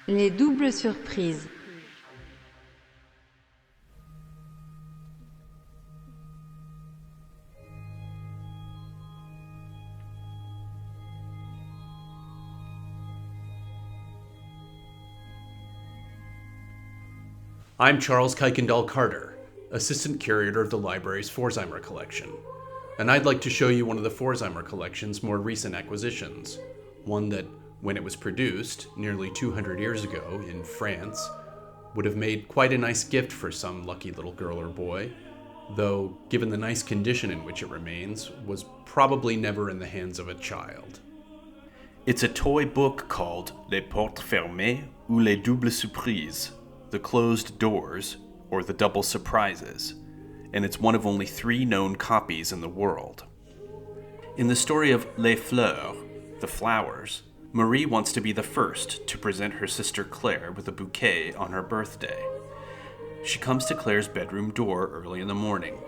Les doubles surprises. I'm Charles Cuykendall Carter, Assistant Curator of the library's Pforzheimer Collection, and I'd like to show you one of the Pforzheimer Collection's more recent acquisitions, one that, when it was produced nearly 200 years ago in France, would have made quite a nice gift for some lucky little girl or boy, though, given the nice condition in which it remains, was probably never in the hands of a child. It's a toy book called Les Portes Fermées ou Les Doubles Surprises, the closed doors, or the double surprises, and it's one of only 3 known copies in the world. In the story of Les Fleurs, the flowers, Marie wants to be the first to present her sister Claire with a bouquet on her birthday. She comes to Claire's bedroom door early in the morning.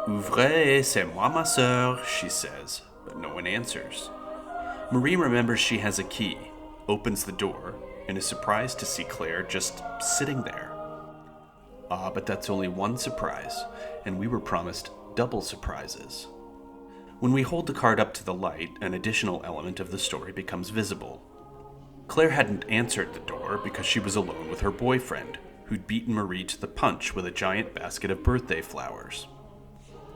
"Ouvrez, c'est moi ma sœur," she says, but no one answers. Marie remembers she has a key, opens the door, and is surprised to see Claire just sitting there. But that's only one surprise, and we were promised double surprises. When we hold the card up to the light, an additional element of the story becomes visible. Claire hadn't answered the door because she was alone with her boyfriend, who'd beaten Marie to the punch with a giant basket of birthday flowers.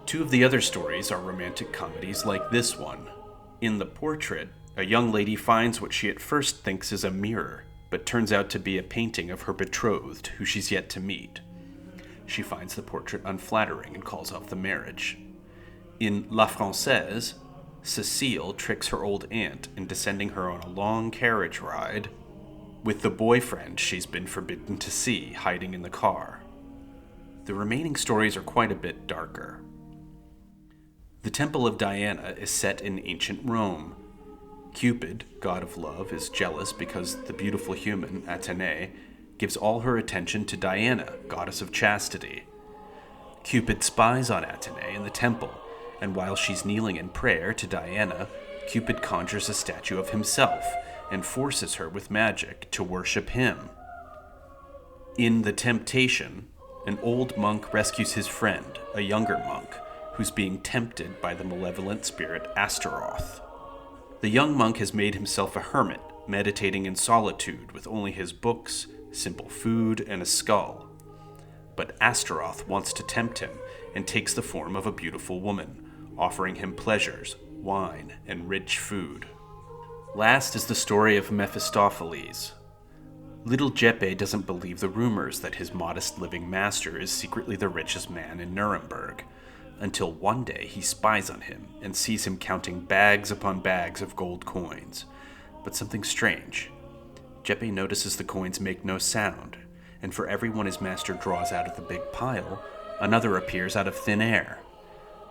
2 of the other stories are romantic comedies like this one. In the portrait, a young lady finds what she at first thinks is a mirror, but turns out to be a painting of her betrothed, who she's yet to meet. She finds the portrait unflattering and calls off the marriage. In La Française, Cécile tricks her old aunt into sending her on a long carriage ride with the boyfriend she's been forbidden to see hiding in the car. The remaining stories are quite a bit darker. The Temple of Diana is set in ancient Rome. Cupid, god of love, is jealous because the beautiful human, Athénée, gives all her attention to Diana, goddess of chastity. Cupid spies on Athénée in the temple, and while she's kneeling in prayer to Diana, Cupid conjures a statue of himself and forces her with magic to worship him. In The Temptation, an old monk rescues his friend, a younger monk, who's being tempted by the malevolent spirit Astaroth. The young monk has made himself a hermit, meditating in solitude with only his books, simple food, and a skull. But Astaroth wants to tempt him and takes the form of a beautiful woman, offering him pleasures, wine, and rich food. Last is the story of Mephistopheles. Little Jeppe doesn't believe the rumors that his modest living master is secretly the richest man in Nuremberg, until one day he spies on him and sees him counting bags upon bags of gold coins. But something strange. Jeppe notices the coins make no sound, and for every one his master draws out of the big pile, another appears out of thin air.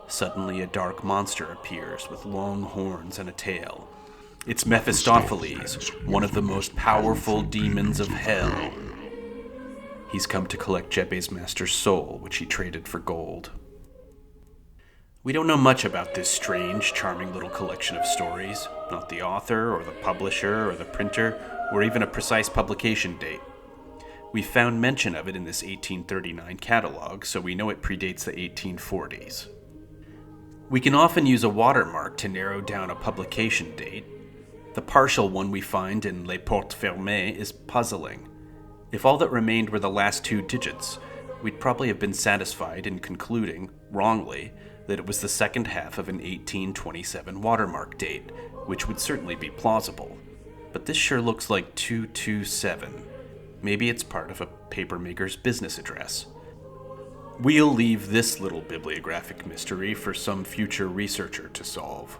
Suddenly a dark monster appears with long horns and a tail. It's Mephistopheles, one of the most powerful demons of hell. He's come to collect Jeppe's master's soul, which he traded for gold. We don't know much about this strange, charming little collection of stories, not the author or the publisher or the printer, or even a precise publication date. We found mention of it in this 1839 catalog, so we know it predates the 1840s. We can often use a watermark to narrow down a publication date. The partial one we find in Les Portes Fermées is puzzling. If all that remained were the last 2 digits, we'd probably have been satisfied in concluding, wrongly, that it was the second half of an 1827 watermark date, which would certainly be plausible. But this sure looks like 227. Maybe it's part of a papermaker's business address. We'll leave this little bibliographic mystery for some future researcher to solve.